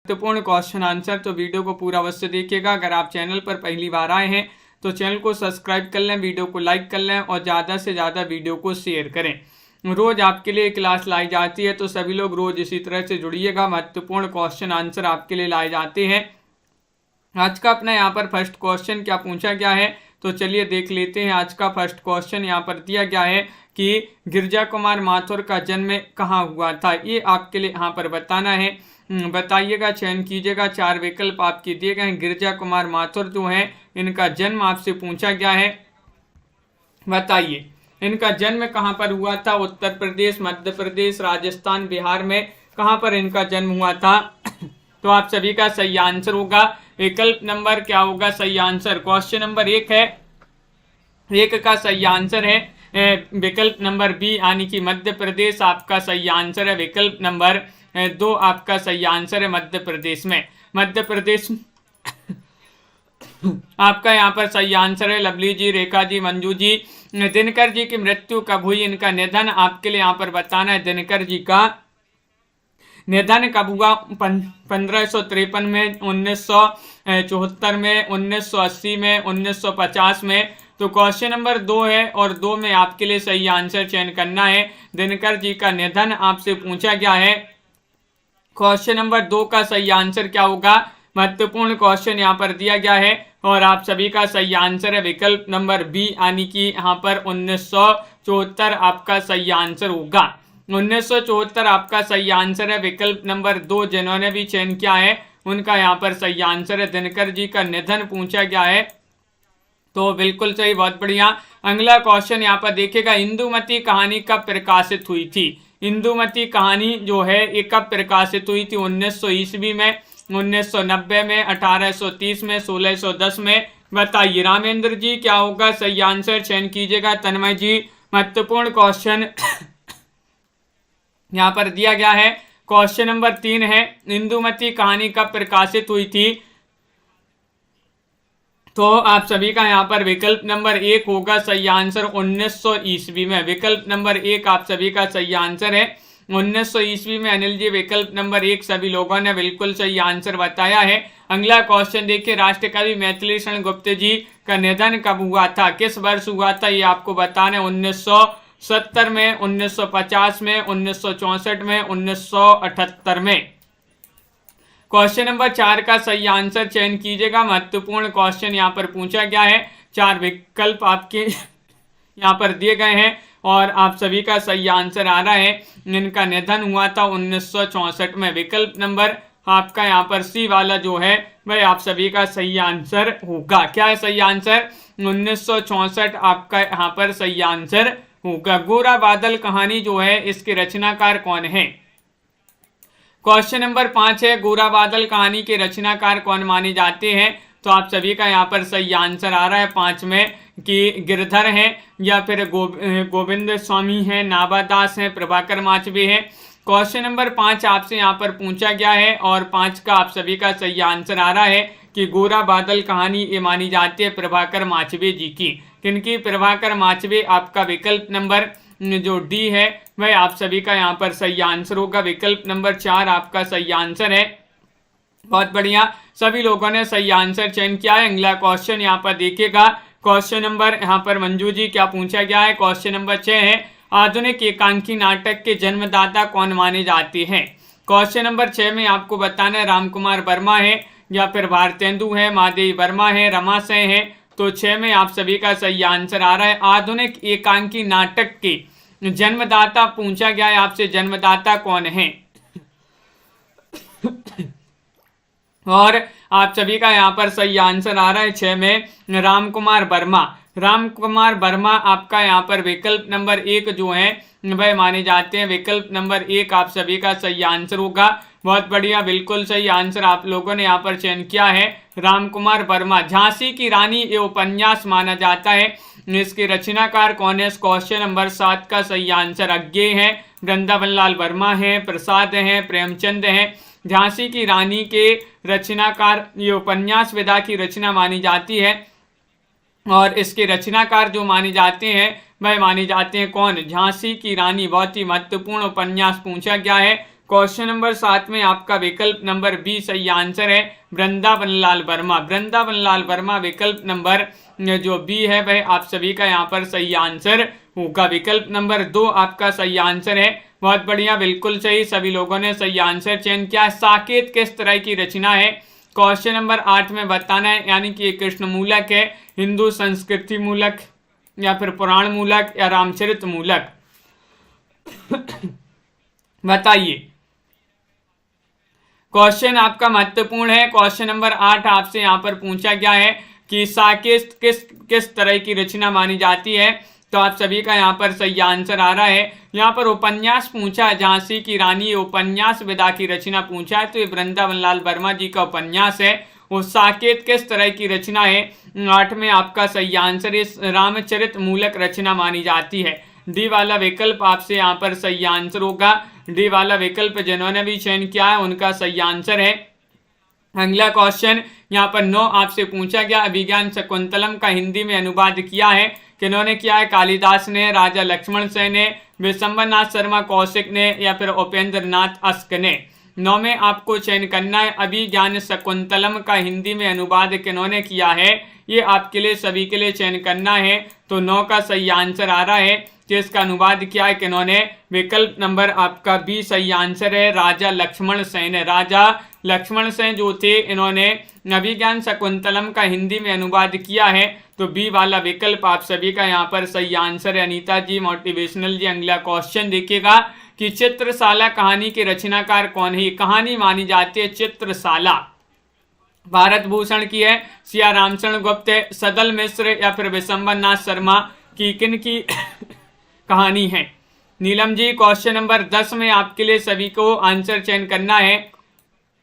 महत्वपूर्ण question answer, तो video को पूरा अवश्य देखिएगा। अगर आप चैनल पर पहली बार आए हैं तो चैनल को सब्सक्राइब कर लें, वीडियो को लाइक कर लें और ज़्यादा से ज़्यादा वीडियो को शेयर करें। रोज़ आपके लिए क्लास लाई जाती है, तो सभी लोग रोज़ इसी तरह से जुड़िएगा। महत्वपूर्ण क्वेश्चन आंसर आपके लिए लाए जाते हैं। आज का अपना यहाँ पर फर्स्ट क्वेश्चन क्या पूछा गया है, तो चलिए देख लेते हैं। आज का फर्स्ट क्वेश्चन यहाँ पर दिया गया है कि गिरजा कुमार माथुर का जन्म कहाँ हुआ था, ये आपके लिए यहाँ पर बताना है। बताइएगा, चयन कीजिएगा। 4 विकल्प आपके दिए गए हैं। गिरजा कुमार माथुर जो है, इनका जन्म आपसे पूछा गया है। बताइए इनका जन्म कहाँ पर हुआ था। उत्तर प्रदेश, मध्य प्रदेश, राजस्थान, बिहार में कहाँ पर इनका जन्म हुआ था। तो आप सभी का सही आंसर होगा विकल्प नंबर क्या होगा सही आंसर। क्वेश्चन नंबर 1 है, 1 का सही आंसर है विकल्प नंबर बी यानी कि मध्य प्रदेश आपका सही आंसर है। विकल्प नंबर 2 आपका सही आंसर है मध्य प्रदेश में। मध्य प्रदेश आपका यहाँ पर सही आंसर है। लवली जी, रेखा जी, मंजू जी। दिनकर जी की मृत्यु कब हुई, इनका निधन आपके लिए यहाँ पर बताना है। दिनकर जी का निधन कब हुआ, 1553 में, 1974 में, 1980 में, 1950 में। तो क्वेश्चन नंबर 2 है और 2 में आपके लिए सही आंसर चयन करना है। दिनकर जी का निधन आपसे पूछा गया है। क्वेश्चन नंबर 2 का सही आंसर क्या होगा। महत्वपूर्ण क्वेश्चन यहाँ पर दिया गया है और आप सभी का सही आंसर है विकल्प नंबर बी यानी कि यहाँ पर 1974 आपका सही आंसर होगा। 1974 आपका सही आंसर है। विकल्प नंबर 2 जिन्होंने भी चयन किया है उनका यहाँ पर सही आंसर है। दिनकर जी का निधन पूछा गया है, तो बिल्कुल सही, बहुत बढ़िया। अगला क्वेश्चन यहाँ पर देखिएगा, इंदुमती कहानी कब प्रकाशित हुई थी। इंदुमती कहानी जो है ये कब प्रकाशित हुई थी। 1900 ईस्वी में, 1990 में, 1830 में, 1610 में। बताइए रामेंद्र जी क्या होगा सही आंसर, चयन कीजिएगा। तन्मय जी, महत्वपूर्ण क्वेश्चन यहाँ पर दिया गया है। क्वेश्चन नंबर 3 है, इंदुमती कहानी कब प्रकाशित हुई थी। तो आप सभी का यहाँ पर विकल्प नंबर 1 होगा सही आंसर 1900 ईस्वी में। विकल्प नंबर 1 आप सभी का सही आंसर है 1900 ईस्वी में। अनिल जी, विकल्प नंबर 1 सभी लोगों ने बिल्कुल सही आंसर बताया है। अगला क्वेश्चन देखिए, राष्ट्रकवि मैथिली शरण गुप्त जी का निधन कब हुआ था, किस वर्ष हुआ था, ये आपको बताना है। 1970 में, 1950 में, 1964 में, 1978 में। क्वेश्चन नंबर 4 का सही आंसर चयन कीजिएगा। महत्वपूर्ण क्वेश्चन यहाँ पर पूछा गया है। 4 विकल्प आपके यहाँ पर दिए गए हैं और आप सभी का सही आंसर आ रहा है। इनका निधन हुआ था 1964 में। विकल्प नंबर आपका यहाँ पर सी वाला जो है वह आप सभी का सही आंसर होगा। क्या है सही आंसर, 1964 आपका यहाँ पर सही आंसर होगा। गोरा बादल कहानी जो है इसके रचनाकार कौन है। क्वेश्चन नंबर 5 है, गोरा बादल कहानी के रचनाकार कौन माने जाते हैं। तो आप सभी का यहाँ पर सही आंसर आ रहा है 5 में कि गिरधर हैं या फिर गोविंद स्वामी हैं, नाभादास हैं, प्रभाकर माचवे हैं। क्वेश्चन नंबर 5 आपसे यहाँ पर पूछा गया है और 5 का आप सभी का सही आंसर आ रहा है कि गोरा बादल कहानी ये मानी जाती है प्रभाकर माचवे जी की। किनकी, प्रभाकर माचवे। आपका विकल्प नंबर जो डी है वह आप सभी का यहाँ पर सही आंसर होगा। विकल्प नंबर 4 आपका सही आंसर है। बहुत बढ़िया, सभी लोगों ने सही आंसर चयन किया है। अगला क्वेश्चन यहाँ पर देखिएगा। क्वेश्चन नंबर यहाँ पर मंजू जी क्या पूछा गया है। क्वेश्चन नंबर 6 है, आधुनिक एकांकी नाटक के जन्मदाता कौन माने जाते हैं। क्वेश्चन नंबर 6 में आपको बताना है राम कुमार वर्मा है या फिर भारतेंदु है, महादेवी वर्मा है, रमाशय है। तो 6 में आप सभी का सही आंसर आ रहा है। आधुनिक एकांकी नाटक के जन्मदाता पूछा गया है आपसे, जन्मदाता कौन है। और आप सभी का यहाँ पर सही आंसर आ रहा है 6 में राम कुमार वर्मा। राम कुमार वर्मा आपका यहाँ पर विकल्प नंबर 1 जो है वह माने जाते हैं। विकल्प नंबर 1 आप सभी का सही आंसर होगा। बहुत बढ़िया, बिल्कुल सही आंसर आप लोगों ने यहाँ पर चयन किया है। राम कुमार वर्मा झांसी की रानी ये उपन्यास माना जाता है। इसके रचनाकार कौन है। इस क्वेश्चन नंबर 7 का सही आंसर अज्ञेय है, वृंदावन लाल वर्मा है, प्रसाद है, प्रेमचंद है। झांसी की रानी के रचनाकार ये उपन्यास विधा की रचना मानी जाती है और इसके रचनाकार जो माने जाते हैं वह माने जाते हैं कौन, झांसी की रानी। बहुत ही महत्वपूर्ण उपन्यास पूछा गया है। क्वेश्चन नंबर 7 में आपका विकल्प नंबर बी सही आंसर है वृंदावन लाल वर्मा। वृंदावन लाल वर्मा विकल्प नंबर जो बी है वह आप सभी का यहाँ पर सही आंसर होगा। विकल्प नंबर 2 आपका सही आंसर है। बहुत बढ़िया, बिल्कुल सही, सभी लोगों ने सही आंसर चयन किया। साकेत किस तरह की रचना है? क्वेश्चन नंबर 8 में बताना है, यानी कि कृष्ण मूलक है, हिंदू संस्कृति मूलक, या फिर पुराण मूलक, या रामचरित मूलक। बताइए। क्वेश्चन आपका महत्वपूर्ण है। क्वेश्चन नंबर 8 आपसे यहाँ पर पूछा गया है कि साकेत किस तरह की रचना मानी जाती है। तो आप सभी का यहाँ पर सही आंसर आ रहा है। यहाँ पर उपन्यास पूछा है, झांसी की रानी उपन्यास विधा की रचना पूछा है, तो ये वृंदावन लाल वर्मा जी का उपन्यास है। वो साकेत किस तरह की रचना है? 8 में आपका सही आंसर इस रामचरित मूलक रचना मानी जाती है। डी वाला विकल्प आपसे यहाँ पर सही आंसर होगा। डी वाला विकल्प जिन्होंने भी चयन किया है उनका सही आंसर है। अगला क्वेश्चन यहाँ पर 9 आपसे पूछा गया, अभिज्ञान शकुंतलम का हिंदी में अनुवाद किया है, किन्होंने किया है? कालिदास ने, राजा लक्ष्मण सेन ने, विशंबरनाथ शर्मा कौशिक ने, या फिर उपेंद्र नाथ अश्क ने। 9 में आपको चयन करना है, अभिज्ञान शकुंतलम का हिंदी में अनुवाद किन्होंने किया है, ये आपके लिए सभी के लिए चयन करना है। तो 9 का सही आंसर आ रहा है कि इसका अनुवाद किया है किन्होंने? विकल्प नंबर आपका बी सही आंसर है, राजा लक्ष्मण सेन। राजा लक्ष्मण सेन जो थे, इन्होंने अभिज्ञान शकुंतलम का हिंदी में अनुवाद किया है। तो बी वाला विकल्प आप सभी का यहाँ पर सही आंसर है। अनीता जी मोटिवेशनल जी, अगला क्वेश्चन देखिएगा कि चित्रशाला कहानी के रचनाकार कौन है? कहानी मानी जाती है चित्रशाला भारत भूषण की है, सिया रामचरण गुप्त, सदल मिश्र, या फिर विशंबरनाथ शर्मा की, किन की कहानी है? नीलम जी, क्वेश्चन नंबर 10 में आपके लिए सभी को आंसर चयन करना है,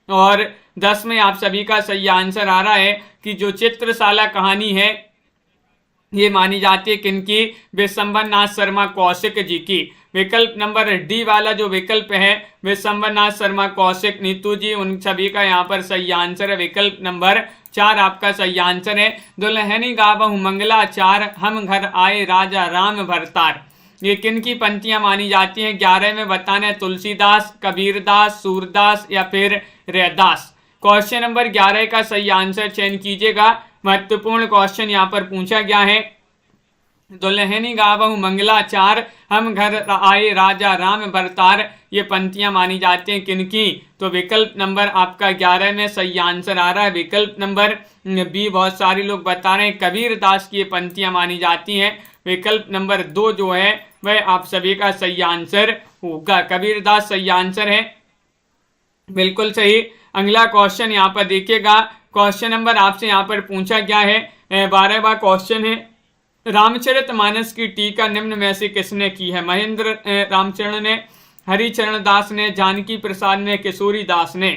और 10 में आप सभी का सही आंसर आ रहा है कि जो चित्रशाला कहानी है ये मानी जाती है किनकी? विशंबरनाथ शर्मा कौशिक जी की। विकल्प नंबर डी वाला जो विकल्प है विशंबरनाथ शर्मा कौशिक, नीतू जी, उन सभी का यहाँ पर सही आंसर है। विकल्प नंबर 4 आपका सही आंसर है। दुल्हनी गावहु मंगला चार, हम घर आए राजा राम भरतार, ये किन की पंक्तियां मानी जाती हैं? 11 में बताना है, तुलसीदास, कबीरदास, सूरदास, या फिर रैदास। क्वेश्चन नंबर 11 का सही आंसर चयन कीजिएगा। महत्वपूर्ण क्वेश्चन यहाँ पर पूछा गया है, दुल्हनी गावहु मंगला चार, हम घर आए राजा राम भरतार, ये पंक्तियां मानी जाती हैं किनकी? तो विकल्प नंबर आपका 11 में सही आंसर आ रहा है। विकल्प नंबर बी बहुत सारे लोग बता रहे हैं, कबीरदास की ये पंक्तियां मानी जाती हैं। विकल्प नंबर 2 जो है वह आप सभी का सही आंसर होगा। कबीरदास सही आंसर है, बिल्कुल सही। अगला क्वेश्चन यहाँ पर देखिएगा। क्वेश्चन नंबर आपसे यहाँ पर पूछा गया है, 12वां क्वेश्चन है, रामचरितमानस की टीका निम्न में से किसने की है? महेंद्र रामचरण ने, हरिचरण दास ने, जानकी प्रसाद ने, किशोरी दास ने।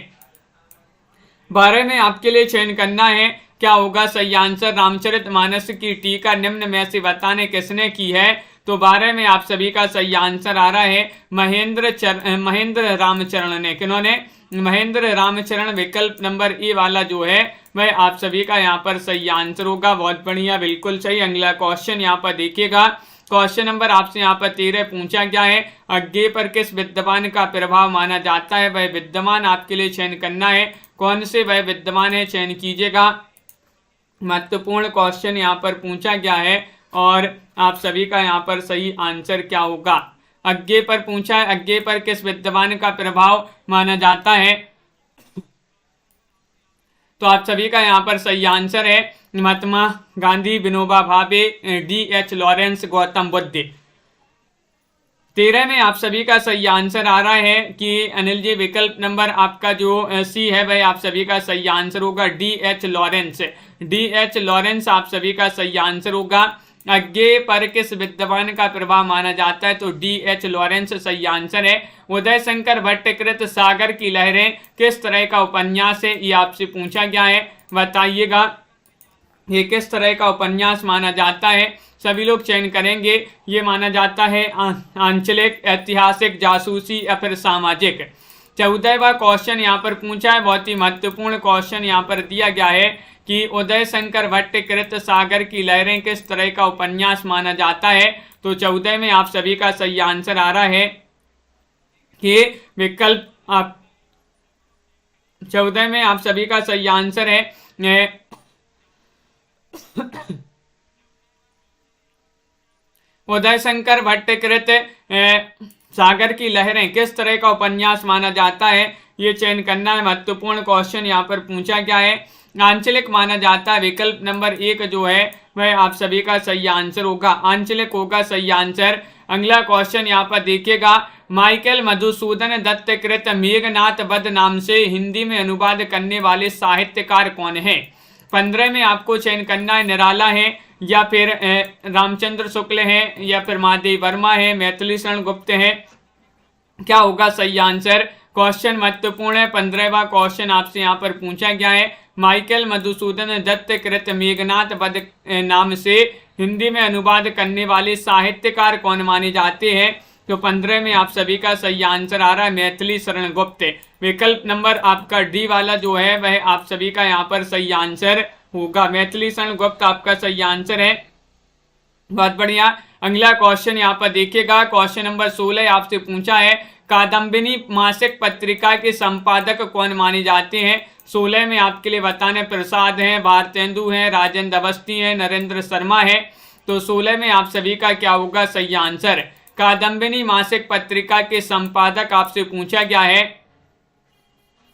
12 में आपके लिए चयन करना है, क्या होगा सही आंसर? रामचरितमानस की टीका निम्न में से बताने किसने की है? तो 12 में आप सभी का सही आंसर आ रहा है महेंद्र रामचरण ने। किन्होंने? महेंद्र रामचरण। विकल्प नंबर ए वाला जो है वह आप सभी का यहाँ पर सही आंसर होगा। बहुत बढ़िया, बिल्कुल सही। अगला क्वेश्चन यहाँ पर देखिएगा। क्वेश्चन नंबर आपसे यहाँ पर 13 पूछा गया है, अज्ञे पर किस विद्यमान का प्रभाव माना जाता है? वह विद्यमान आपके लिए चयन करना है, कौन से वह विद्यमान है चयन कीजिएगा। महत्वपूर्ण क्वेश्चन यहाँ पर पूछा गया है और आप सभी का यहाँ पर सही आंसर क्या होगा? अज्ञे पर पूछा है, अज्ञे पर किस विद्यमान का प्रभाव माना जाता है? तो आप सभी का यहाँ पर सही आंसर है महात्मा गांधी, विनोबा भावे, D.H. लॉरेंस, गौतम बुद्ध। 13 में आप सभी का सही आंसर आ रहा है कि अनिल जी विकल्प नंबर आपका जो सी है वह आप सभी का सही आंसर होगा, D.H. लॉरेंस। D.H. लॉरेंस आप सभी का सही आंसर होगा। अज्ञे पर किस विद्यमान का प्रभाव माना जाता है? तो D.H. लॉरेंस सही आंसर है। उदय शंकर भट्टकृत सागर की लहरें किस तरह का उपन्यास है? ये आपसे पूछा गया है, बताइएगा ये किस तरह का उपन्यास माना जाता है? सभी लोग चयन करेंगे। ये माना जाता है आंचलिक, ऐतिहासिक, जासूसी, या फिर सामाजिक। 14वां क्वेश्चन यहाँ पर पूछा है, बहुत ही महत्वपूर्ण क्वेश्चन यहाँ पर दिया गया है कि उदय शंकर भट्टकृत सागर की लहरें किस तरह का उपन्यास माना जाता है? तो 14 में आप सभी का सही आंसर आ रहा है कि विकल्प आप 14 में आप सभी का सही आंसर है उदय शंकर भट्टकृत सागर की लहरें किस तरह का उपन्यास माना जाता है, ये चयन करना है। महत्वपूर्ण क्वेश्चन यहाँ पर पूछा गया है। आंचलिक माना जाता है, विकल्प नंबर 1 जो है वह आप सभी का सही आंसर होगा, आंचलिक होगा सही आंसर। अगला क्वेश्चन यहाँ पर देखिएगा, माइकल मधुसूदन दत्त कृत मेघनाथ वध नाम से हिंदी में अनुवाद करने वाले साहित्यकार कौन है। 15 में आपको चयन करना है, निराला है या फिर रामचंद्र शुक्ल है या फिर महादेव वर्मा है, मैथिली शरण गुप्त है, क्या होगा सही आंसर। क्वेश्चन महत्वपूर्ण है, 15वां क्वेश्चन आपसे यहाँ पर पूछा गया है, माइकल मधुसूदन दत्त कृत मेघनाथ वध नाम से हिंदी में अनुवाद करने वाले साहित्यकार कौन माने जाते हैं। तो 15 में आप सभी का सही आंसर आ रहा है मैथिली शरण गुप्त। विकल्प नंबर आपका डी वाला जो है वह आप सभी का यहाँ पर सही आंसर होगा, मैथिली शरण गुप्त आपका सही आंसर है। बहुत बढ़िया। अगला क्वेश्चन यहाँ पर देखिएगा, क्वेश्चन नंबर 16 आपसे पूछा है, कादम्बिनी मासिक पत्रिका के संपादक कौन माने जाते हैं। 16 में आपके लिए बताने प्रसाद हैं, भारतेंदु हैं, राजेंद्र अवस्थी हैं, नरेंद्र शर्मा है। तो 16 में आप सभी का क्या होगा सही आंसर। कादम्बिनी मासिक पत्रिका के संपादक आपसे पूछा गया है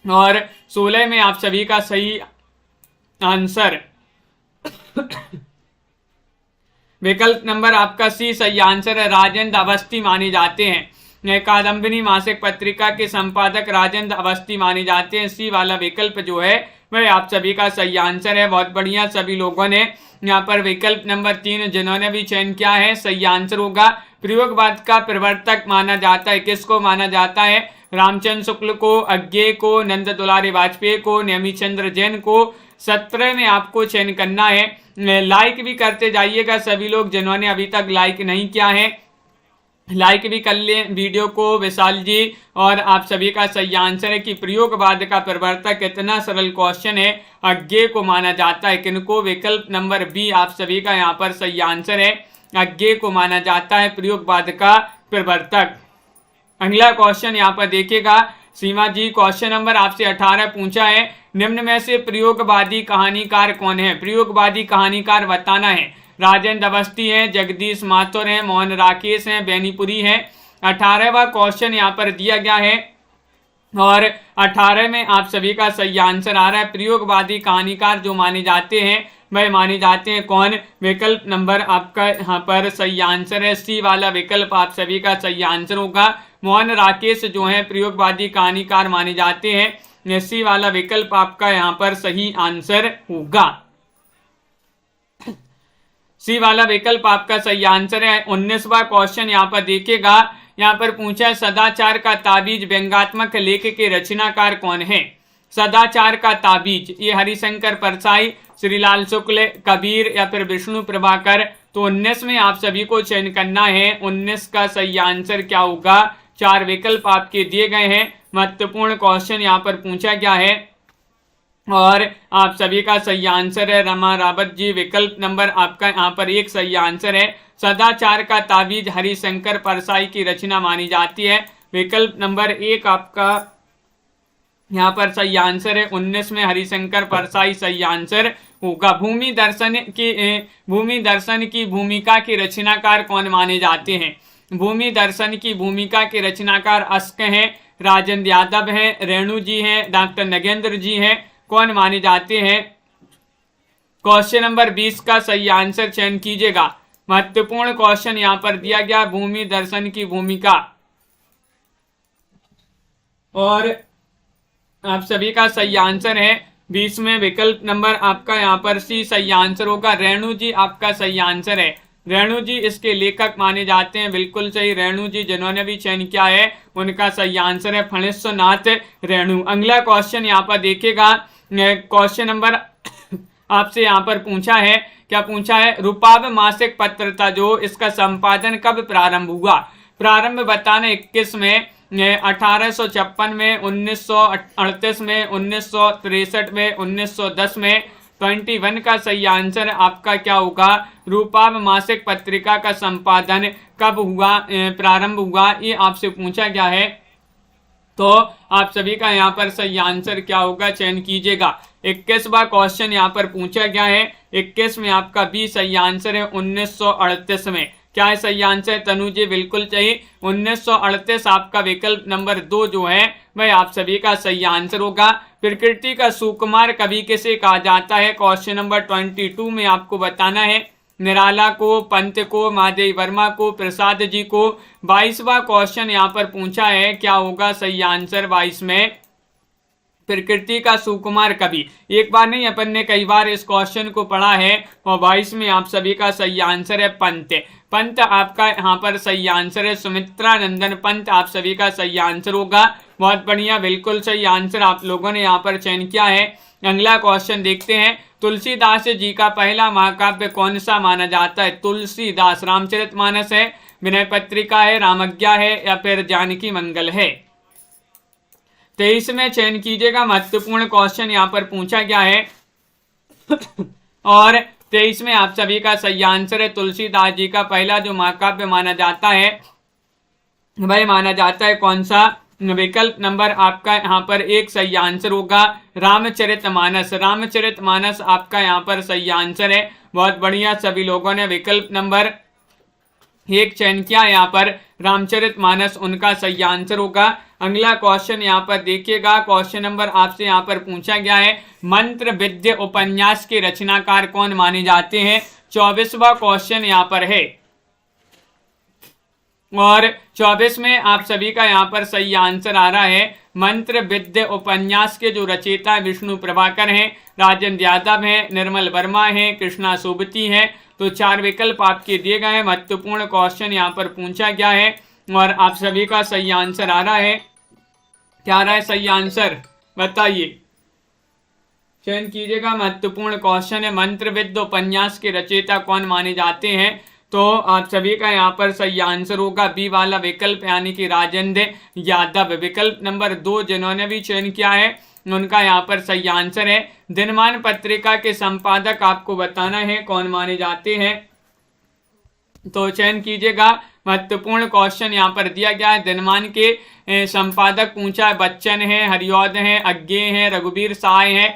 और 16 में आप सभी का सही आंसर विकल्प नंबर आपका सी सही आंसर है, राजेंद्र अवस्थी माने जाते हैं। कादम्बिनी मासिक पत्रिका के संपादक राजेंद्र अवस्थी माने जाते हैं। सी वाला विकल्प जो है वह आप सभी का सही आंसर है। बहुत बढ़िया, सभी लोगों ने यहाँ पर विकल्प नंबर 3 जिन्होंने भी चयन किया है सही आंसर होगा। प्रयोगवाद का प्रवर्तक माना जाता है, किसको माना जाता है। रामचंद्र शुक्ल को, अज्ञे को, नंद दुलारी वाजपेयी को, नेमीचंद्र जैन को। 17 में आपको चयन करना है। लाइक भी करते जाइएगा सभी लोग जिन्होंने अभी तक लाइक नहीं किया है, लाइक भी कर लें वीडियो को विशाल जी। और आप सभी का सही आंसर है कि प्रयोगवाद का प्रवर्तक, इतना सरल क्वेश्चन है, अज्ञे को माना जाता है। किनको, विकल्प नंबर बी आप सभी का यहाँ पर सही आंसर है, अज्ञे को माना जाता है प्रयोगवाद का प्रवर्तक। अगला क्वेश्चन यहाँ पर देखिएगा सीमा जी, क्वेश्चन नंबर आपसे 18 पूछा है, निम्न में से प्रयोगवादी कहानीकार कौन है। प्रयोगवादी कहानीकार बताना है। राजेंद्र अवस्थी हैं, जगदीश माथुर हैं, मोहन राकेश हैं, बेनीपुरी हैं। 18वां क्वेश्चन यहाँ पर दिया गया है और 18 में आप सभी का सही आंसर आ रहा है। प्रयोगवादी कहानीकार जो माने जाते हैं वह माने जाते हैं कौन। विकल्प नंबर आपका यहाँ पर सही आंसर है, सी वाला विकल्प आप सभी का सही आंसर होगा। मोहन राकेश जो है प्रयोगवादी कहानीकार माने जाते हैं, सी वाला विकल्प आपका यहाँ पर सही आंसर होगा। सी वाला विकल्प आपका सही आंसर है। 19वां क्वेश्चन यहाँ पर देखिएगा, यहाँ पर पूछा है, सदाचार का ताबीज व्यंग्यात्मक लेख के रचनाकार कौन है। सदाचार का ताबीज, ये हरिशंकर परसाई, श्रीलाल शुक्ल, कबीर या फिर विष्णु प्रभाकर। तो 19 में आप सभी को चयन करना है। 19 का सही आंसर क्या होगा। 4 विकल्प आपके दिए गए हैं। महत्वपूर्ण क्वेश्चन यहाँ पर पूछा गया है और आप सभी का सही आंसर है रमा रावत जी। विकल्प नंबर आपका यहाँ पर 1 सही आंसर है। सदाचार का ताबीज हरिशंकर परसाई की रचना मानी जाती है। विकल्प नंबर 1 आपका यहाँ पर सही आंसर है। 19 में हरिशंकर परसाई सही आंसर होगा। भूमि दर्शन की भूमिका के रचनाकार कौन माने जाते हैं। भूमि दर्शन की भूमिका के रचनाकार अस्क हैं, राजेंद्र यादव हैं, रेणु जी हैं, डॉक्टर नगेंद्र जी हैं, कौन माने जाते हैं। क्वेश्चन नंबर 20 का सही आंसर चयन कीजिएगा। महत्वपूर्ण क्वेश्चन यहाँ पर दिया गया, भूमि दर्शन की भूमिका, और आप सभी का सही आंसर है 20 में विकल्प नंबर आपका यहाँ पर सी सही आंसर होगा। रेणु जी आपका सही आंसर है। रेणु जी इसके लेखक माने जाते हैं। बिल्कुल सही, रेणु जी जिन्होंने भी चयन किया है उनका सही आंसर है फणेश्वरनाथ रेणु। अगला क्वेश्चन यहाँ पर देखिएगा, क्वेश्चन नंबर आपसे यहाँ पर पूछा है, क्या पूछा है, रूपाब मासिक पत्रिका जो इसका संपादन कब प्रारंभ हुआ। प्रारंभ बताना 21 में, 1856 में, 1938 में, 1963 में, 1910 में। 21 का सही आंसर आपका क्या होगा। रूपाब मासिक पत्रिका का संपादन कब हुआ, प्रारंभ हुआ, ये आपसे पूछा गया है। तो आप सभी का यहाँ पर सही आंसर क्या होगा, चयन कीजिएगा। 21वां क्वेश्चन यहाँ पर पूछा गया है। 21 में आपका बी सही आंसर है। 1938 में क्या है सही आंसर, तनु जी बिल्कुल चाहिए। 1938 आपका विकल्प नंबर 2 जो है वह आप सभी का सही आंसर होगा। प्रकृति का सुकुमार कवि किसे कहा जाता है, क्वेश्चन नंबर 22 में आपको बताना है। निराला को, पंत को, महादेवी वर्मा को, प्रसाद जी को। 22वां क्वेश्चन यहाँ पर पूछा है, क्या होगा सही आंसर 22 में, प्रकृति का सुकुमार कवि। एक बार नहीं, अपन ने कई बार इस क्वेश्चन को पढ़ा है। और 22 में आप सभी का सही आंसर है पंत। पंत आपका यहाँ पर सही आंसर है। सुमित्रा नंदन पंत आप सभी का सही आंसर होगा। बहुत बढ़िया, बिल्कुल सही आंसर आप लोगों ने यहाँ पर चयन किया है। अगला क्वेश्चन देखते हैं। तुलसीदास जी का पहला महाकाव्य कौन सा माना जाता है। तुलसीदास, रामचरितमानस है, विनय पत्रिका है, रामज्ञा है, या फिर जानकी मंगल है। 23 में चयन कीजिएगा। महत्वपूर्ण क्वेश्चन यहाँ पर पूछा गया है। और 23 में आप सभी का सही आंसर है तुलसीदास जी का पहला जो महाकाव्य माना जाता है वह माना जाता है कौन सा, विकल्प नंबर आपका यहाँ पर 1 सही आंसर होगा, रामचरितमानस। रामचरितमानस आपका यहाँ पर सही आंसर है। बहुत बढ़िया, सभी लोगों ने विकल्प नंबर 1 चयन किया। यहाँ पर रामचरितमानस उनका सही आंसर होगा। अगला क्वेश्चन यहाँ पर देखिएगा। क्वेश्चन नंबर आपसे यहाँ पर पूछा गया है, मंत्र विद्य उपन्यास के रचनाकार कौन माने जाते हैं। 24वां क्वेश्चन यहाँ पर है। और 24 में आप सभी का यहाँ पर सही आंसर आ रहा है। मंत्र विद्य उपन्यास के जो रचयिता है विष्णु प्रभाकर हैं, राजेंद्र यादव हैं, निर्मल वर्मा हैं, कृष्णा सोबती हैं। तो 4 विकल्प आपके दिए गए हैं। महत्वपूर्ण क्वेश्चन यहाँ पर पूछा गया है और आप सभी का सही आंसर आ रहा है। क्या आ रहा है सही आंसर, बताइए, चयन कीजिएगा। महत्वपूर्ण क्वेश्चन है, मंत्र विद्य उपन्यास के रचयिता कौन माने जाते हैं। तो आप सभी का यहाँ पर सही आंसर होगा बी वाला विकल्प, यानी कि राजेंद्र यादव। विकल्प नंबर 2 जिन्होंने भी चयन किया है उनका यहाँ पर सही आंसर है। दिनमान पत्रिका के संपादक आपको बताना है कौन माने जाते हैं। तो चयन कीजिएगा। महत्वपूर्ण क्वेश्चन यहाँ पर दिया गया है। दिनमान के संपादक पूछा है, बच्चन है, हरिऔध है, अज्ञे है, रघुवीर साय है।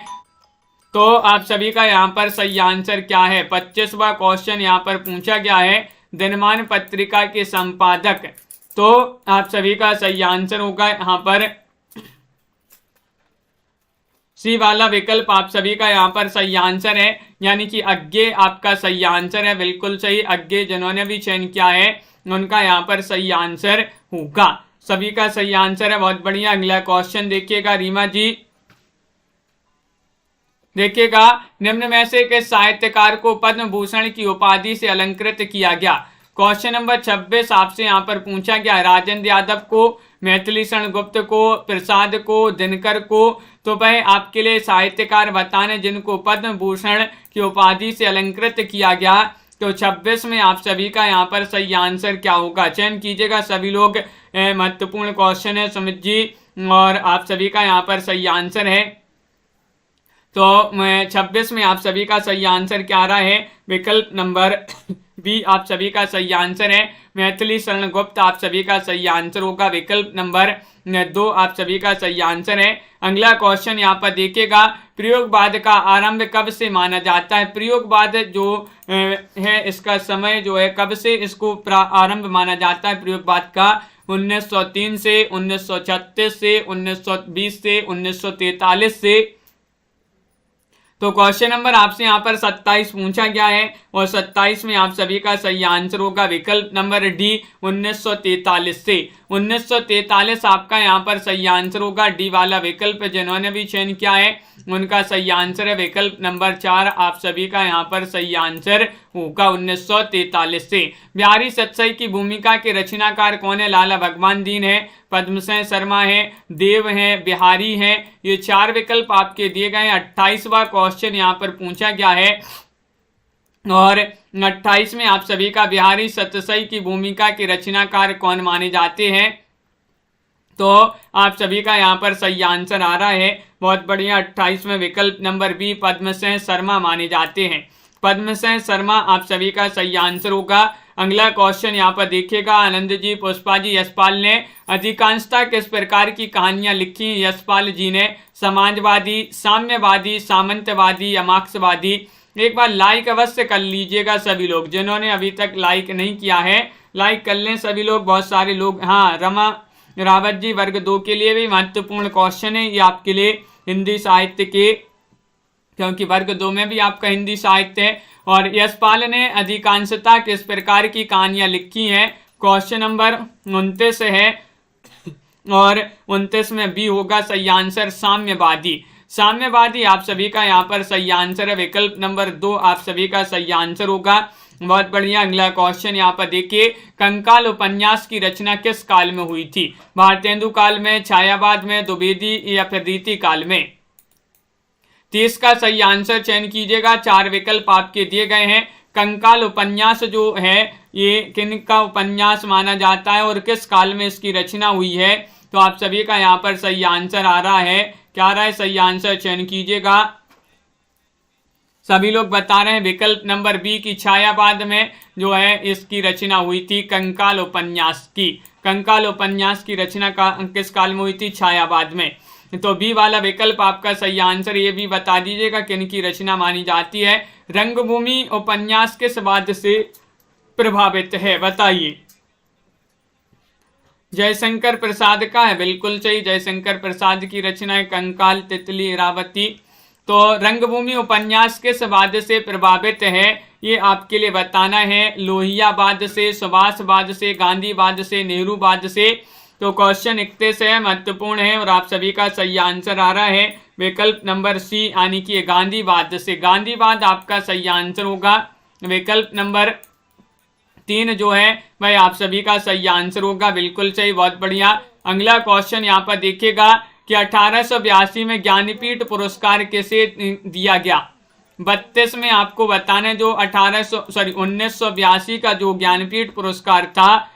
तो आप सभी का यहाँ पर सही आंसर क्या है। 25वां क्वेश्चन यहाँ पर पूछा गया है, दिनमान पत्रिका के संपादक। तो आप सभी का सही आंसर होगा यहाँ पर सी वाला विकल्प। आप सभी का यहाँ पर सही आंसर है, यानी कि अज्ञे आपका सही आंसर है। बिल्कुल सही, अज्ञे जिन्होंने भी चयन किया है उनका यहाँ पर सही आंसर होगा। सभी का सही आंसर है। बहुत बढ़िया। अगला क्वेश्चन देखिएगा रीमा जी, देखिएगा। निम्न में से किस साहित्यकार को पद्म भूषण की उपाधि से अलंकृत किया गया। क्वेश्चन नंबर 26 आपसे यहाँ पर पूछा गया, राजेंद्र यादव को, मैथिली शरण गुप्त को, प्रसाद को, दिनकर को। तो वह आपके लिए साहित्यकार बताने जिनको पद्म भूषण की उपाधि से अलंकृत किया गया। तो 26 में आप सभी का यहाँ पर सही आंसर क्या होगा, चयन कीजिएगा सभी लोग। महत्वपूर्ण क्वेश्चन है सुमित जी, और आप सभी का यहाँ पर सही आंसर है। तो 26 में आप सभी का सही आंसर क्या आ रहा है, विकल्प नंबर बी आप सभी का सही आंसर है। मैथिली शरण गुप्त आप सभी का सही आंसर होगा। विकल्प नंबर 2 आप सभी का सही आंसर है। अगला क्वेश्चन यहाँ पर देखिएगा, प्रयोगवाद का आरंभ कब से माना जाता है। प्रयोगवाद जो है इसका समय जो है कब से इसको आरंभ माना जाता है प्रयोगवाद का, 1903 से, 1936 से, 1920 से, 1943 से। तो क्वेश्चन नंबर आपसे यहाँ पर 27 पूछा गया है और 27 में आप सभी का सही आंसर होगा विकल्प नंबर डी 1943 से। 1943 आपका यहाँ पर सही आंसर होगा। डी वाला विकल्प जिन्होंने भी चयन किया है उनका सही आंसर है विकल्प नंबर 4 आप सभी का यहाँ पर सही आंसर होगा 1943 से। बिहारी सतसई की भूमिका के रचनाकार कौन है। लाला भगवान दीन है, पद्मसेन शर्मा है, देव है, बिहारी है। ये 4 विकल्प आपके दिए गए हैं। 28वां क्वेश्चन यहाँ पर पूछा गया है और 28 में आप सभी का बिहारी सतसई की भूमिका के रचनाकार कौन माने जाते हैं। तो आप सभी का यहाँ पर सही आंसर आ रहा है। बहुत बढ़िया। 28 में विकल्प नंबर बी पद्मसेन शर्मा माने जाते हैं। पद्मसेन शर्मा आप सभी का सही आंसर होगा। अगला क्वेश्चन यहाँ पर देखिएगा, आनंद जी, पुष्पा जी, यशपाल ने अधिकांशतः किस प्रकार की कहानियां लिखी? यशपाल जी ने समाजवादी, साम्यवादी, सामंतवादी या मार्क्सवादी। एक बार लाइक अवश्य कर लीजिएगा सभी लोग, जिन्होंने अभी तक लाइक नहीं किया है लाइक कर लें सभी लोग। बहुत सारे लोग, हाँ रमा रावत जी, वर्ग 2 के लिए भी महत्वपूर्ण क्वेश्चन है ये आपके लिए, हिंदी साहित्य के, क्योंकि वर्ग 2 में भी आपका हिंदी साहित्य है। और यशपाल ने अधिकांशतः किस प्रकार की कहानियां लिखी हैं? क्वेश्चन नंबर 29 है और 29 में बी होगा सही आंसर, साम्यवादी। साम्यवादी आप सभी का यहाँ पर सही आंसर है, विकल्प नंबर 2 आप सभी का सही आंसर होगा। बहुत बढ़िया। अगला क्वेश्चन यहाँ पर देखिए, कंकाल उपन्यास की रचना किस काल में हुई थी? भारतेंदु काल में, छायावाद में, द्विवेदी या फिर रीति काल में? 30 का सही आंसर चयन कीजिएगा। 4 विकल्प आपके दिए गए हैं। कंकाल उपन्यास जो है ये किन का उपन्यास माना जाता है और किस काल में इसकी रचना हुई है? तो आप सभी का यहाँ पर सही आंसर आ रहा है, क्या आ रहा है? सही आंसर चयन कीजिएगा। सभी लोग बता रहे हैं विकल्प नंबर बी की छायावाद में जो है इसकी रचना हुई थी, कंकाल उपन्यास की। कंकाल उपन्यास की रचना किस काल में हुई थी? छायावाद में। तो बी वाला विकल्प आपका सही आंसर। ये भी बता दीजिएगा किन की रचना मानी जाती है। रंगभूमि उपन्यास किस वाद्य से प्रभावित है? बताइए। जयशंकर प्रसाद का है, बिल्कुल सही। जयशंकर प्रसाद की रचना है कंकाल, तितली, इरावती। तो रंगभूमि उपन्यास किस वाद्य से प्रभावित है ये आपके लिए बताना है। लोहिया वाद्य से, सुभाष वाद्य से, गांधी वाद्य से, नेहरू वाद्य से। तो क्वेश्चन 31 है, महत्वपूर्ण है और आप सभी का सही आंसर आ रहा है विकल्प नंबर सी, यानी कि गांधी वाद्य से। गांधीवाद आपका सही आंसर होगा। विकल्प नंबर 3 जो है भाई आप सभी का सही आंसर होगा, बिल्कुल सही, बहुत बढ़िया। अगला क्वेश्चन यहाँ पर देखिएगा कि 1882 में ज्ञानपीठ पुरस्कार किसे दिया गया? 32 में आपको बताना है जो 1982 का जो ज्ञानपीठ पुरस्कार था।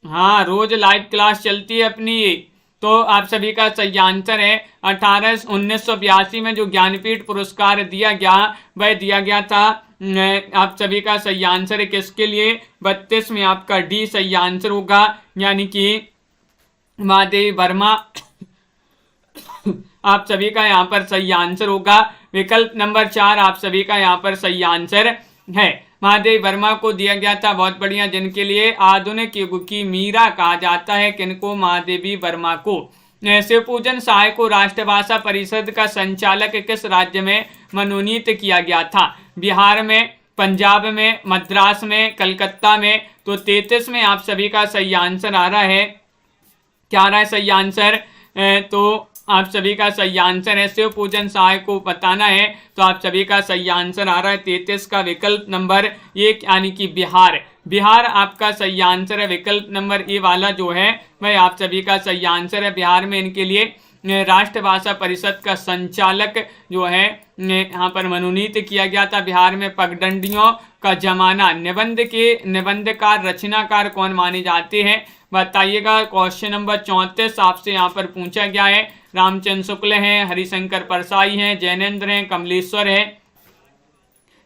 हाँ, रोज लाइव क्लास चलती है अपनी। तो आप सभी का सही आंसर है 1982 में जो ज्ञानपीठ पुरस्कार दिया गया वह दिया गया था। आप सभी का सही आंसर है किसके लिए? 32 में आपका डी सही आंसर होगा, यानी कि महादेवी वर्मा आप सभी का यहाँ पर सही आंसर होगा। विकल्प नंबर 4 आप सभी का यहाँ पर सही आंसर है। महादेवी वर्मा को दिया गया था, बहुत बढ़िया, जिनके लिए आधुनिक युग की मीरा कहा जाता है। किनको? महादेवी वर्मा को। शिवपूजन साय को राष्ट्रभाषा परिषद का संचालक किस राज्य में मनोनीत किया गया था? बिहार में, पंजाब में, मद्रास में, कलकत्ता में। तो 33 में आप सभी का सही आंसर आ रहा है, क्या आ रहा है सही आंसर? तो आप सभी का सही आंसर है शिवपूजन साय को बताना है। तो आप सभी का सही आंसर आ रहा है 33 का विकल्प नंबर 1, यानी कि बिहार। बिहार आपका सही आंसर है। विकल्प नंबर ए वाला जो है वह आप सभी का सही आंसर है। बिहार में इनके लिए राष्ट्रभाषा परिषद का संचालक जो है यहाँ पर मनोनीत किया गया था। बिहार में पगडंडियों का जमाना निबंधकार रचनाकार कौन माने जाते हैं? बताइएगा। क्वेश्चन नंबर 34 आपसे यहाँ पर पूछा गया है। रामचंद्र शुक्ल हैं, हरिशंकर परसाई हैं, जैनेन्द्र हैं, कमलेश्वर है,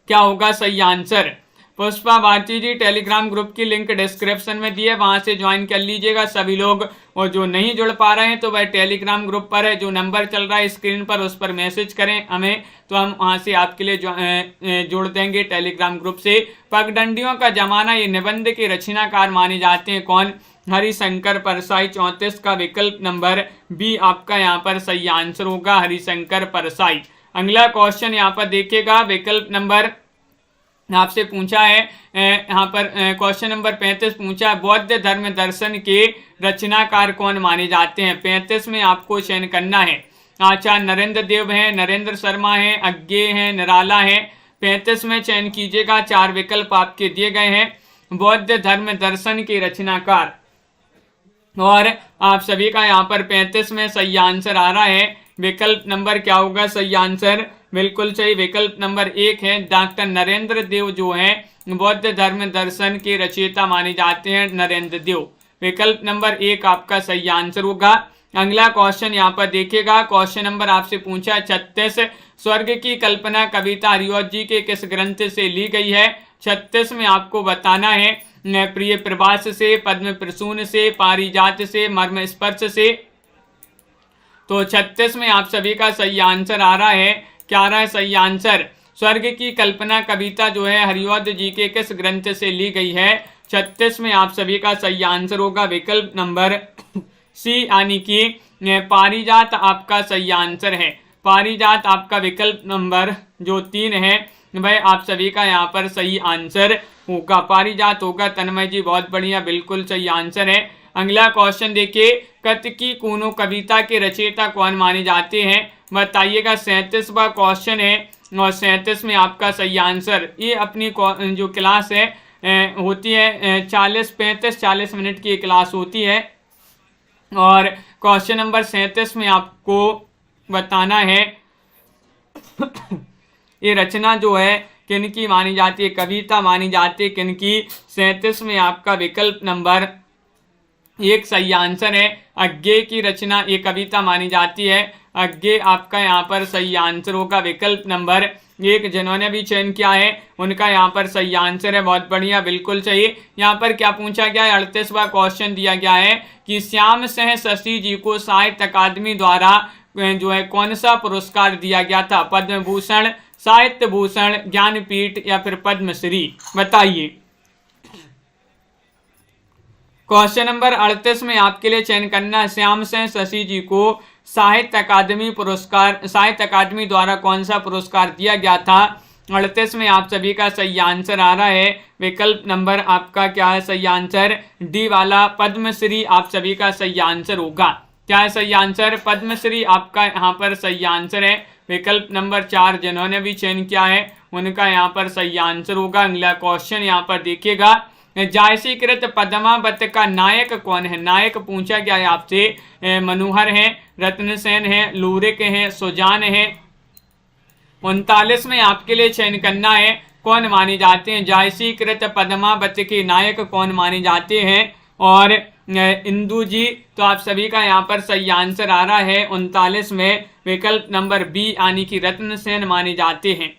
क्या होगा सही आंसर? पुष्पा भारती जी, टेलीग्राम ग्रुप की लिंक डिस्क्रिप्शन में दी है, वहां से ज्वाइन कर लीजिएगा सभी लोग। और जो नहीं जुड़ पा रहे हैं तो वह टेलीग्राम ग्रुप पर है, जो नंबर चल रहा है स्क्रीन पर उस पर मैसेज करें हमें, तो हम वहां से आपके लिए जोड़ देंगे टेलीग्राम ग्रुप से। पगडंडियों का जमाना, ये निबंध के रचनाकार माने जाते हैं कौन? हरिशंकर परसाई। 34 का विकल्प नंबर बी आपका यहाँ पर सही आंसर होगा, हरिशंकर परसाई। अगला क्वेश्चन यहाँ पर देखिएगा, विकल्प नंबर आपसे पूछा है यहाँ पर क्वेश्चन नंबर 35 पूछा है, बौद्ध धर्म दर्शन के रचनाकार कौन माने जाते हैं? 35 में आपको चयन करना है। आचार्य नरेंद्र देव हैं, नरेंद्र शर्मा हैं, अज्ञेय हैं, निराला हैं। 35 में चयन कीजिएगा। 4 विकल्प आपके दिए गए हैं बौद्ध धर्म दर्शन के रचनाकार, और आप सभी का यहाँ पर 35 में सही आंसर आ रहा है। विकल्प नंबर क्या होगा सही आंसर? बिल्कुल सही, विकल्प नंबर 1 है। डॉक्टर नरेंद्र देव जो है बौद्ध धर्म दर्शन के रचयिता माने जाते हैं, नरेंद्र देव। विकल्प नंबर 1 आपका सही आंसर होगा। अगला क्वेश्चन यहाँ पर देखिएगा, क्वेश्चन नंबर आपसे पूछा 36, स्वर्ग की कल्पना कविता हरिऔध जी के किस ग्रंथ से ली गई है? 36 में आपको बताना है प्रिय प्रवास से, पद्म प्रसून से, पारिजात से, मर्म स्पर्श से। तो 36 में आप सभी का सही आंसर आ रहा है, क्या आ रहा है सही आंसर? स्वर्ग की कल्पना कविता जो है हरिऔध जी के किस ग्रंथ से ली गई है? 36 में आप सभी का सही आंसर होगा विकल्प नंबर सी, यानी कि पारिजात आपका सही आंसर है। पारिजात आपका विकल्प नंबर जो 3 है वह आप सभी का यहाँ पर सही आंसर होगा, पारिजात होगा। तन्मय जी बहुत बढ़िया, बिल्कुल सही आंसर है। अगला क्वेश्चन देखिए, कत्की कूनो कविता के रचयिता कौन माने जाते हैं? बताइएगा। 37वां क्वेश्चन है और 37 में आपका सही आंसर, ये अपनी जो क्लास है होती है 40 मिनट की क्लास होती है और क्वेश्चन नंबर 37 में आपको बताना है ये रचना जो है किनकी मानी जाती है, कविता मानी जाती है किनकी? 37 में आपका विकल्प नंबर 1 सही आंसर है। अज्ञे की रचना ये कविता मानी जाती है, अज्ञे आपका यहाँ पर सही आंसर होगा विकल्प नंबर 1। जिन्होंने भी चयन किया है उनका यहाँ पर सही आंसर है, बहुत बढ़िया, बिल्कुल सही। यहाँ पर क्या पूछा गया है? 38वां क्वेश्चन दिया गया है कि श्याम सिंह शशि जी को साहित्य अकादमी द्वारा जो है कौन सा पुरस्कार दिया गया था? पद्म भूषण, साहित्य भूषण, ज्ञानपीठ या फिर पद्मश्री? बताइए। क्वेश्चन नंबर 38 में आपके लिए चयन करना, श्याम सिंह शशि जी को साहित्य अकादमी द्वारा कौन सा पुरस्कार दिया गया था? 38 में आप सभी का सही आंसर आ रहा है विकल्प नंबर आपका क्या है सही आंसर? डी वाला पद्मश्री आप सभी का सही आंसर होगा। क्या है सही आंसर? पद्मश्री आपका यहाँ पर सही आंसर है, विकल्प नंबर 4। जिन्होंने भी चयन किया है उनका यहाँ पर सही आंसर होगा। अगला क्वेश्चन यहाँ पर देखिएगा, जायसीकृत पद्मावत का नायक कौन है? नायक पूछा गया है आपसे, मनोहर है, रत्नसेन है, लूरिक है, सुजान है। 39 में आपके लिए चयन करना है कौन माने जाते हैं? जायसीकृत पद्मावत के नायक कौन माने जाते हैं? और इंदु जी, तो आप सभी का यहाँ पर सही आंसर आ रहा है 39 में विकल्प नंबर बी, यानी कि रत्नसेन माने जाते हैं।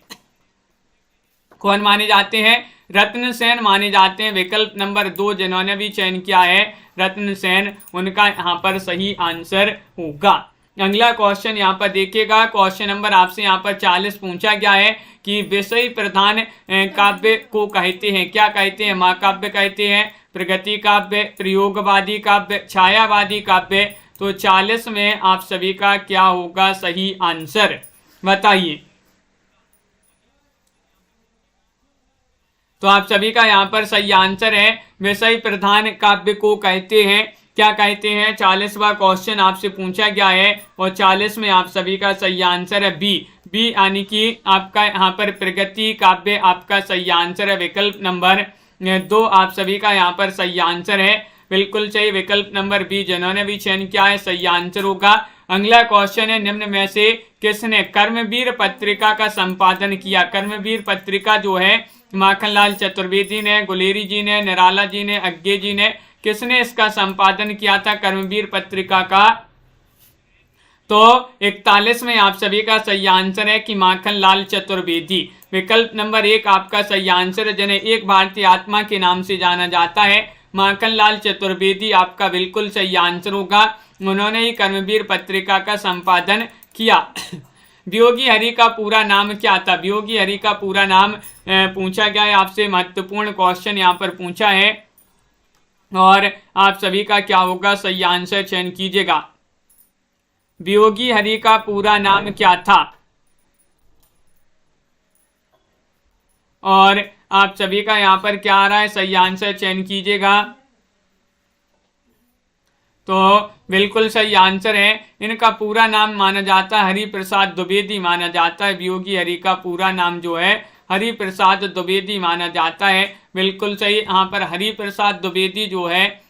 कौन माने जाते हैं? रत्नसेन माने जाते हैं, विकल्प नंबर 2। जिन्होंने भी चयन किया है रत्नसेन, उनका यहाँ पर सही आंसर होगा। अगला क्वेश्चन यहाँ पर देखिएगा, क्वेश्चन नंबर आपसे यहाँ पर 40 पूछा गया है कि विषय प्रधान काव्य को कहते हैं, क्या कहते हैं? महाकाव्य कहते हैं, प्रगति काव्य, प्रयोगवादी काव्य, छायावादी काव्य। तो 40 में आप सभी का क्या होगा सही आंसर? बताइए। तो आप सभी का यहाँ पर सही आंसर है विषय प्रधान काव्य को कहते हैं, क्या कहते हैं? 40वां क्वेश्चन आपसे पूछा गया है और 40 में आप सभी का सही आंसर है बी, यानी कि आपका यहाँ पर प्रगति काव्य आपका सही आंसर है, विकल्प नंबर 2 आप सभी का यहाँ पर सही आंसर है, बिल्कुल सही, विकल्प नंबर बी। जिन्होंने भी चयन किया है सही आंसर होगा। अगला क्वेश्चन है, निम्न में से किसने कर्मवीर पत्रिका का संपादन किया? कर्मवीर पत्रिका जो है माखनलाल चतुर्वेदी ने, गुलेरी जी ने, निराला जी ने, अज्ञे जी ने, किसने इसका संपादन किया था कर्मवीर पत्रिका का? तो 41 में आप सभी का सही आंसर है कि माखनलाल चतुर्वेदी, विकल्प नंबर 1 आपका सही आंसर है। जिन्हें एक भारतीय आत्मा के नाम से जाना जाता है, माखनलाल चतुर्वेदी आपका बिल्कुल सही आंसर होगा। उन्होंने ही कर्मवीर पत्रिका का संपादन किया। वियोगी हरि का पूरा नाम क्या था? वियोगी हरि का पूरा नाम पूछा गया है आपसे, महत्वपूर्ण क्वेश्चन यहाँ पर पूछा है और आप सभी का क्या होगा सही आंसर चयन कीजिएगा। वियोगी हरि का पूरा नाम क्या था? और आप सभी का यहाँ पर क्या आ रहा है सही आंसर चयन कीजिएगा। तो बिल्कुल सही आंसर है, इनका पूरा नाम माना जाता है हरि प्रसाद द्विवेदी माना जाता है। वियोगी हरि का पूरा नाम जो है हरि प्रसाद द्विवेदी माना जाता है, बिल्कुल सही। यहाँ पर हरि प्रसाद द्विवेदी जो है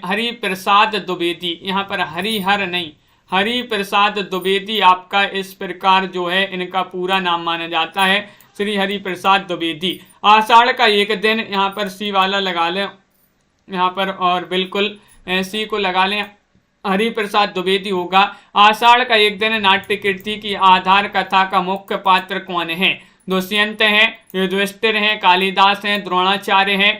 हरि प्रसाद द्विवेदी, यहाँ पर हरिहर नहीं, हरि प्रसाद द्विवेदी आपका इस प्रकार जो है इनका पूरा नाम माना जाता है, श्री हरि प्रसाद द्विवेदी। आषाढ़ का एक दिन, यहाँ पर सी वाला लगा लें यहाँ पर, और बिल्कुल सी को लगा लें। हरिप्रसाद द्विवेदी होगा। आषाढ़ का एक दिन नाट्य कृति की आधार कथा का मुख्य पात्र कौन है? दुष्यंत है, युधिष्ठिर है, कालिदास है, द्रोणाचार्य है।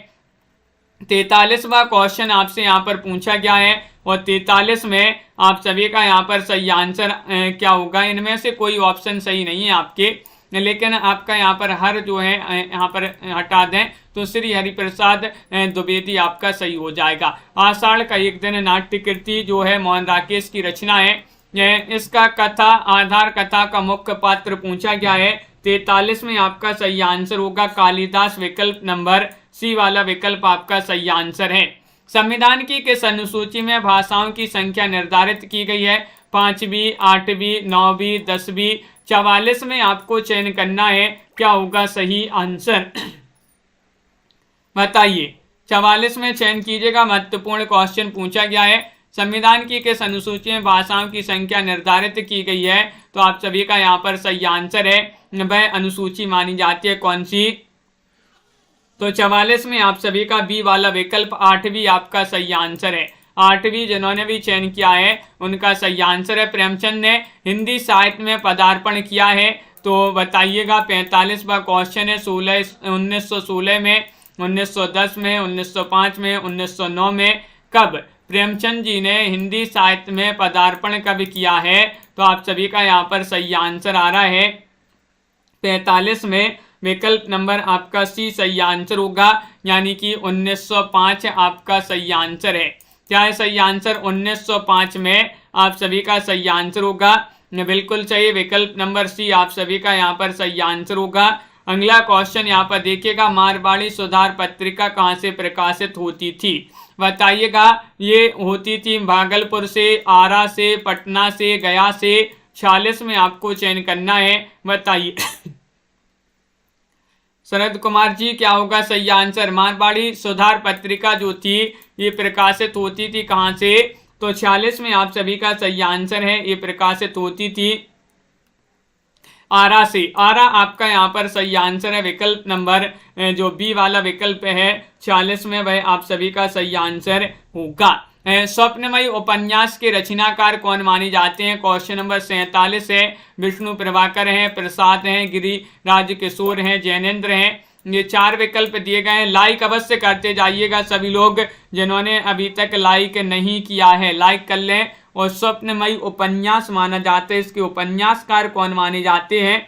43वां क्वेश्चन आपसे यहाँ पर पूछा गया है और 43 में आप सभी का यहाँ पर सही आंसर क्या होगा? इनमें से कोई ऑप्शन सही नहीं है आपके, लेकिन आपका यहाँ पर हर जो है यहाँ पर हटा दें तो श्री हरिप्रसाद द्विवेदी आपका सही हो जाएगा। आषाढ़ का एक दिन नाट्य कृति जो है मोहन राकेश की रचना है। इसका कथा आधार कथा का मुख्य पात्र पूछा गया है। 43 में आपका सही आंसर होगा कालिदास, विकल्प नंबर सी वाला विकल्प आपका सही आंसर है। संविधान की किस अनुसूची में भाषाओं की संख्या निर्धारित की गई है? 5वीं, 8वीं, 9वीं, 10वीं। 44 में आपको चयन करना है, क्या होगा सही आंसर? बताइए। 44 में चयन कीजिएगा, महत्वपूर्ण क्वेश्चन पूछा गया है। संविधान की किस अनुसूची में भाषाओं की संख्या निर्धारित की गई है? तो आप सभी का यहाँ पर सही आंसर है, वह अनुसूची मानी जाती है कौन सी? तो 44 में आप सभी का बी वाला विकल्प 8वीं आपका सही आंसर है। 8वीं जिन्होंने भी चयन किया है उनका सही आंसर है। प्रेमचंद ने हिंदी साहित्य में पदार्पण किया है, तो बताइएगा। 45वां क्वेश्चन है 1916 में, 1910 में, 1905 में, 1909 में। कब प्रेमचंद जी ने हिंदी साहित्य में पदार्पण कब किया है? तो आप सभी का यहाँ पर सही आंसर आ रहा है 45 में, विकल्प नंबर आपका सी सही आंसर होगा, यानी कि 1905 आपका सही आंसर है। क्या है सही आंसर? 1905 में आप सभी का सही आंसर होगा, बिल्कुल सही, विकल्प नंबर सी आप सभी का यहाँ पर सही आंसर होगा। अगला क्वेश्चन यहाँ पर देखिएगा, मारवाड़ी सुधार पत्रिका कहाँ से प्रकाशित होती थी? बताइएगा। ये होती थी भागलपुर से, आरा से, पटना से, गया से। 46 में आपको चयन करना है, बताइए। शरद कुमार जी क्या होगा सही आंसर? मारवाड़ी सुधार पत्रिका जो थी ये प्रकाशित होती थी कहाँ से? तो 46 में आप सभी का सही आंसर है, ये प्रकाशित होती थी आरा से। आरा आपका यहाँ पर सही आंसर है, विकल्प नंबर जो बी वाला विकल्प है 46 में वह आप सभी का सही आंसर होगा। स्वप्नमयी उपन्यास के रचनाकार कौन माने जाते हैं? क्वेश्चन नंबर 47 है। विष्णु प्रभाकर हैं, प्रसाद हैं, गिरिराज किशोर हैं, जैनेन्द्र हैं। ये 4 विकल्प दिए गए हैं। लाइक अवश्य करते जाइएगा सभी लोग, जिन्होंने अभी तक लाइक नहीं किया है लाइक कर लें। और स्वप्नमयी उपन्यास माना जाता है, इसके उपन्यासकार कौन माने जाते हैं?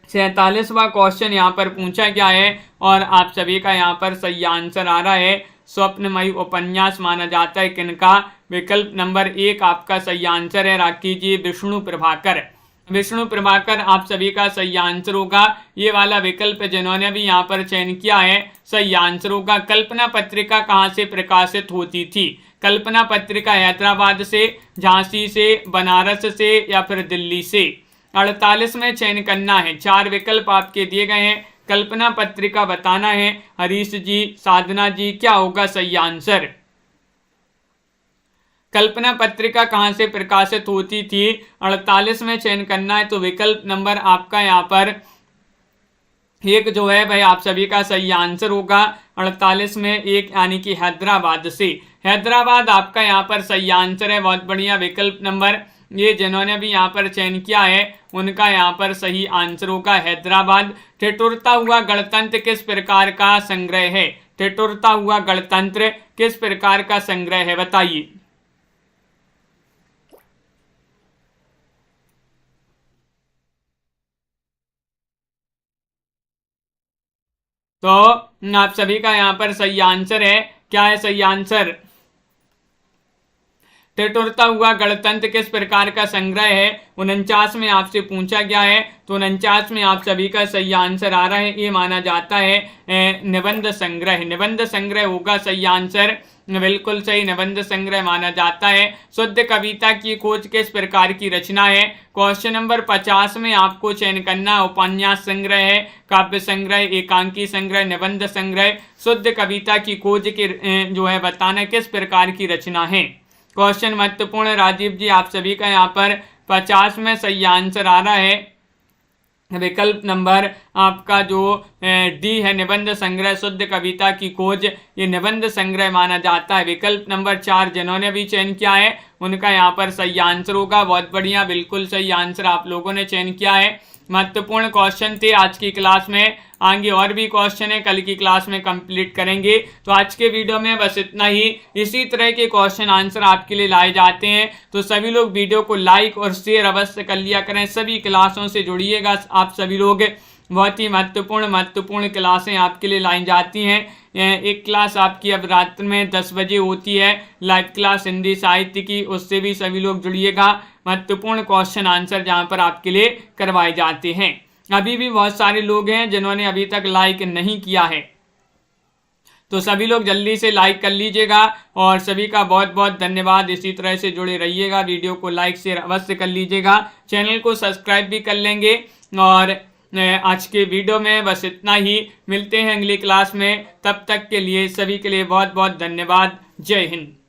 47वां क्वेश्चन यहाँ पर पूछा गया है और आप सभी का यहाँ पर सही आंसर आ रहा है, स्वप्नमयी उपन्यास माना जाता है किनका? विकल्प नंबर 1 आपका सही आंसर है, राखी जी, विष्णु प्रभाकर। विष्णु प्रभाकर आप सभी का सही आंसर होगा। ये वाला विकल्प जिन्होंने भी यहाँ पर चयन किया है सही आंसर होगा। कल्पना पत्रिका कहाँ से प्रकाशित होती थी? कल्पना पत्रिका हैदराबाद से, झांसी से, बनारस से या फिर दिल्ली से। 48 में चयन करना है, 4 विकल्प आपके दिए गए हैं, कल्पना पत्रिका बताना है। हरीश जी, साधना जी, क्या होगा सही आंसर? कल्पना पत्रिका कहाँ से प्रकाशित होती थी? 48 में चयन करना है, तो विकल्प नंबर आपका यहाँ पर 1 जो है वह आप सभी का सही आंसर होगा। 48 में 1 यानी कि हैदराबाद से। हैदराबाद आपका यहाँ पर सही आंसर है, बहुत बढ़िया, विकल्प नंबर ये जिन्होंने भी यहाँ पर चयन किया है उनका यहाँ पर सही आंसर होगा हैदराबाद। ठिठुरता हुआ गणतंत्र किस प्रकार का संग्रह है? ठिठुरता हुआ गणतंत्र किस प्रकार का संग्रह है, बताइए। तो आप सभी का यहाँ पर सही आंसर है, क्या है सही आंसर? ठिठुरता हुआ गणतंत्र किस प्रकार का संग्रह है? 49 में आपसे पूछा गया है, तो 49 में आप सभी का सही आंसर आ रहा है, ये माना जाता है निबंध संग्रह। निबंध संग्रह होगा सही आंसर, बिल्कुल सही, निबंध संग्रह माना जाता है। शुद्ध कविता की खोज किस प्रकार की रचना है? क्वेश्चन नंबर 50 में आपको चयन करना, उपन्यास संग्रह है, काव्य संग्रह, एकांकी संग्रह, निबंध संग्रह। शुद्ध कविता की खोज के जो है बताना किस प्रकार की रचना है। क्वेश्चन महत्वपूर्ण, राजीव जी आप सभी का यहाँ पर 50 में सही आंसर आ रहा है, विकल्प नंबर आपका जो डी है निबंध संग्रह शुद्ध कविता की खोज, ये निबंध संग्रह माना जाता है। विकल्प नंबर 4 जिन्होंने भी चयन किया है उनका यहाँ पर सही आंसर होगा। बहुत बढ़िया, बिल्कुल सही आंसर आप लोगों ने चयन किया है। महत्वपूर्ण क्वेश्चन थे आज की क्लास में, आगे और भी क्वेश्चन है कल की क्लास में कंप्लीट करेंगे। तो आज के वीडियो में बस इतना ही। इसी तरह के क्वेश्चन आंसर आपके लिए लाए जाते हैं, तो सभी लोग वीडियो को लाइक और शेयर अवश्य कर लिया करें। सभी क्लासों से जुड़िएगा आप सभी लोग, बहुत ही महत्वपूर्ण क्लासें आपके लिए लाई जाती हैं। एक क्लास आपकी अब रात में 10 बजे होती है, लाइव क्लास हिंदी साहित्य की, उससे भी सभी लोग जुड़िएगा। महत्वपूर्ण क्वेश्चन आंसर जहां पर आपके लिए करवाए जाते हैं। अभी भी बहुत सारे लोग हैं जिन्होंने अभी तक लाइक नहीं किया है, तो सभी लोग जल्दी से लाइक कर लीजिएगा। और सभी का बहुत बहुत धन्यवाद। इसी तरह से जुड़े रहिएगा, वीडियो को लाइक शेयर अवश्य कर लीजिएगा, चैनल को सब्सक्राइब भी कर लेंगे। और आज के वीडियो में बस इतना ही, मिलते हैं अगली क्लास में। तब तक के लिए सभी के लिए बहुत बहुत धन्यवाद। जय हिंद।